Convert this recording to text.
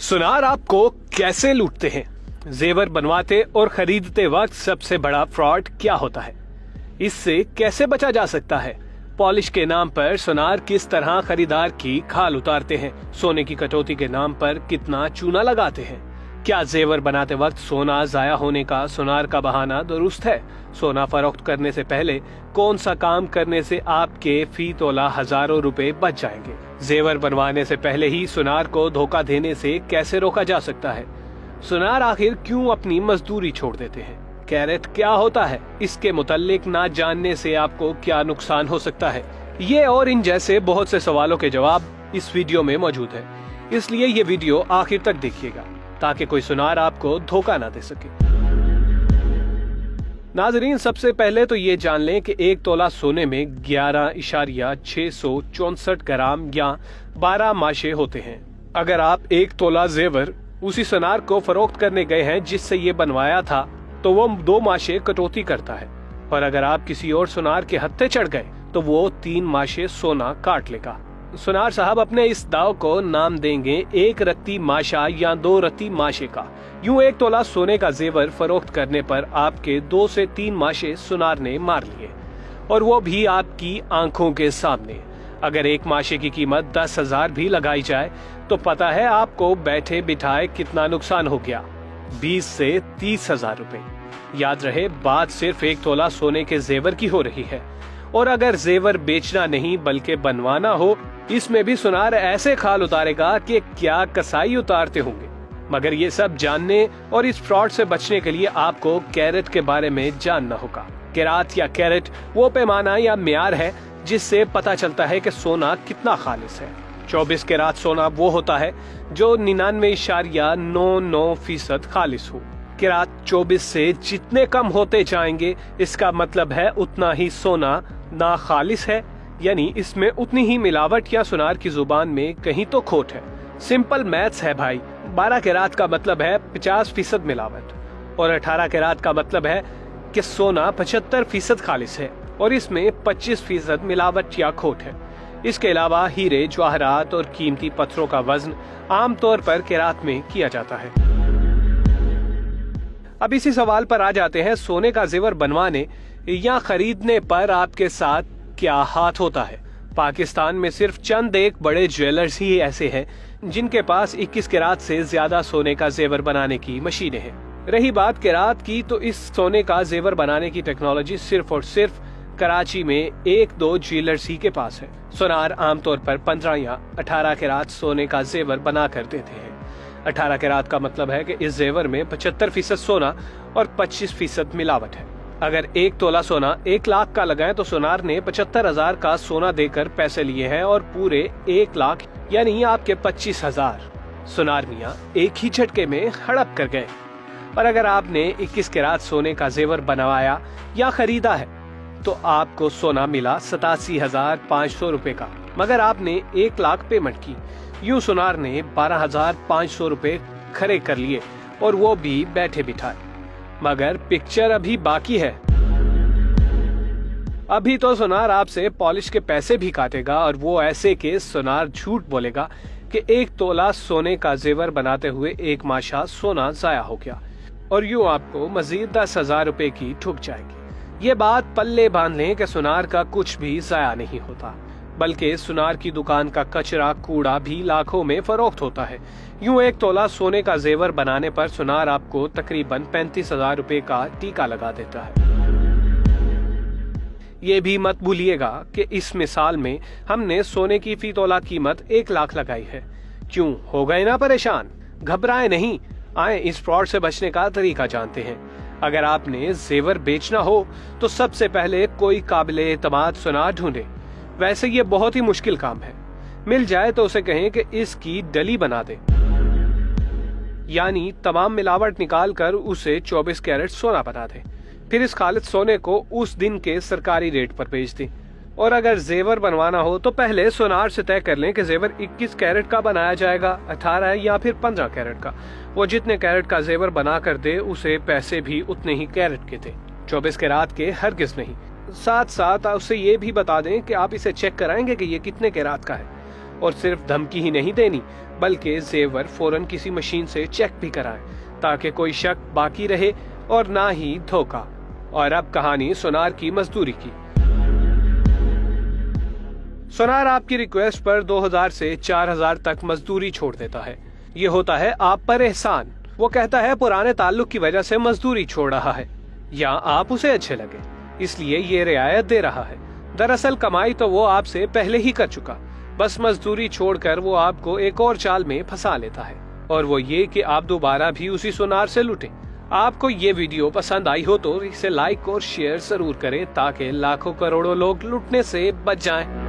सुनार आपको कैसे लूटते हैं? जेवर बनवाते और खरीदते वक्त सबसे बड़ा फ्रॉड क्या होता है? इससे कैसे बचा जा सकता है? पॉलिश के नाम पर सुनार किस तरह खरीदार की खाल उतारते हैं? सोने की कटौती के नाम पर कितना चूना लगाते हैं? क्या जेवर बनाते वक्त सोना जाया होने का सुनार का बहाना दुरुस्त है? सोना फरोख्त करने से पहले कौन सा काम करने से आपके फी तोला हजारों रुपए बच जाएंगे? जेवर बनवाने से पहले ही सुनार को धोखा देने से कैसे रोका जा सकता है? सुनार आखिर क्यों अपनी मजदूरी छोड़ देते हैं? कैरेट क्या होता है? इसके मुताल्लिक ना जानने से आपको क्या नुकसान हो सकता है? ये और इन जैसे बहुत से सवालों के जवाब इस वीडियो में मौजूद है, इसलिए ये वीडियो आखिर तक देखिएगा ताकि कोई सुनार आपको धोखा ना दे सके। नाजरीन, सबसे पहले तो ये जान लें कि एक तोला सोने में 11.664 ग्राम या 12 माशे होते हैं। अगर आप एक तोला जेवर उसी सुनार को फरोख्त करने गए हैं जिससे ये बनवाया था, तो वो 2 माशे कटौती करता है, और अगर आप किसी और सुनार के हत्थे चढ़ गए तो वो 3 माशे सोना काट लेगा। सुनार साहब अपने इस दाव को नाम देंगे 1 रत्ती माशा या 2 रत्ती माशे का। यूं एक तोला सोने का जेवर फरोख्त करने पर आपके 2 से 3 माशे सुनार ने मार लिए, और वो भी आपकी आंखों के सामने। अगर एक माशे की कीमत 10,000 भी लगाई जाए तो पता है आपको बैठे बिठाए कितना नुकसान हो गया, 20 से 30,000 रुपए। याद रहे, बात सिर्फ एक तोला सोने के जेवर की हो रही है, और अगर जेवर बेचना नहीं बल्कि बनवाना हो, इसमें भी सुनार ऐसे खाल उतारेगा कि क्या कसाई उतारते होंगे। मगर ये सब जानने और इस फ्रॉड से बचने के लिए आपको कैरेट के बारे में जानना होगा। कैरात या कैरेट वो पैमाना या म्यार है जिससे पता चलता है कि सोना कितना खालिस है। 24 कैरात सोना वो होता है जो 99.99% खालिस हो। कैरात 24 से जितने कम होते जाएंगे, इसका मतलब है उतना ही सोना ना खालिस है, यानी इसमें उतनी ही मिलावट या सुनार की जुबान में कहीं तो खोट है। सिंपल मैथ्स है भाई। 12 कैरात का मतलब है 50% मिलावट, और 18 कैरात का मतलब है कि सोना 75% खालिस है और इसमें 25% मिलावट या खोट है। इसके अलावा हीरे, जवाहरात और कीमती पत्थरों का वजन आमतौर पर कैरात में किया जाता है। अब इसी सवाल पर आ जाते हैं, सोने का जेवर बनवाने या खरीदने पर आपके साथ क्या हाथ होता है? पाकिस्तान में सिर्फ चंद एक बड़े ज्वेलर्स ही ऐसे हैं जिनके पास 21 कैरात से ज्यादा सोने का जेवर बनाने की मशीनें हैं। रही बात कैरात की, तो इस सोने का जेवर बनाने की टेक्नोलॉजी सिर्फ और सिर्फ कराची में 1-2 ज्वेलर्स ही के पास है। सुनार आमतौर पर 15 या 18 कैरात सोने का जेवर बना कर देते हैं। 18 कैरात का मतलब है कि इस जेवर में 75% सोना और 25% मिलावट है। अगर एक तोला सोना 1 लाख का लगाए तो सुनार ने 75,000 का सोना देकर पैसे लिए हैं, और पूरे 1 लाख यानी आपके 25,000 सुनार मियाँ एक ही झटके में हड़प कर गए। और अगर आपने 21 कैरात सोने का जेवर बनवाया या खरीदा है तो आपको सोना मिला 87,500 रुपए का, मगर आपने 1 लाख पेमेंट की। यूं सुनार ने 12,500 रुपए खरे कर लिए, और वो भी बैठे बिठाए। मगर पिक्चर अभी बाकी है। अभी तो सुनार आपसे पॉलिश के पैसे भी काटेगा, और वो ऐसे के सुनार झूठ बोलेगा कि 1 तोला सोने का जेवर बनाते हुए 1 माशा सोना जाया हो गया, और यूं आपको मजीद 10,000 रुपए की ठुक जाएगी। ये बात पल्ले बांध लें कि सुनार का कुछ भी जाया नहीं होता, बल्कि सुनार की दुकान का कचरा कूड़ा भी लाखों में फरोख्त होता है। यूं 1 तोला सोने का जेवर बनाने पर सुनार आपको तकरीबन 35,000 रुपए का टीका लगा देता है। ये भी मत भूलिएगा कि इस मिसाल में हमने सोने की फी तोला कीमत 1 लाख लगाई है। क्यों हो गए ना परेशान? घबराए नहीं, आए इस फ्रॉड से बचने का तरीका जानते हैं। अगर आपने जेवर बेचना हो तो सबसे पहले कोई काबिले एतमाद सुनार ढूंढे। वैसे ये बहुत ही मुश्किल काम है। मिल जाए तो उसे कहें कि इसकी डली बना दे, यानी तमाम मिलावट निकाल कर उसे 24 कैरेट सोना बना दे। फिर इस खालिद सोने को उस दिन के सरकारी रेट पर बेच दें। और अगर जेवर बनवाना हो तो पहले सुनार से तय कर लें कि जेवर 21 कैरेट का बनाया जाएगा, 18 या फिर 15 कैरेट का। वो जितने कैरेट का जेवर बना कर दे, उसे पैसे भी उतने ही कैरेट के दे, 24 कैरात के हरगिज नहीं। साथ साथ उससे ये भी बता दें कि आप इसे चेक कराएंगे कि ये कितने कैरात का है। اور صرف دھمکی ہی نہیں دینی بلکہ زیور فوراً کسی مشین سے چیک بھی کرائیں تاکہ کوئی شک باقی رہے اور نہ ہی دھوکہ۔ اور اب کہانی سونار کی مزدوری کی۔ سونار آپ کی ریکویسٹ پر 2000 سے 4000 تک مزدوری چھوڑ دیتا ہے۔ یہ ہوتا ہے آپ پر احسان۔ وہ کہتا ہے پرانے تعلق کی وجہ سے مزدوری چھوڑ رہا ہے یا آپ اسے اچھے لگے اس لیے یہ رعایت دے رہا ہے۔ دراصل کمائی تو وہ آپ سے پہلے ہی کر چکا، بس مزدوری چھوڑ کر وہ آپ کو ایک اور چال میں پھنسا لیتا ہے، اور وہ یہ کہ آپ دوبارہ بھی اسی سونار سے لوٹیں۔ آپ کو یہ ویڈیو پسند آئی ہو تو اسے لائک اور شیئر ضرور کریں تاکہ لاکھوں کروڑوں لوگ لوٹنے سے بچ جائیں۔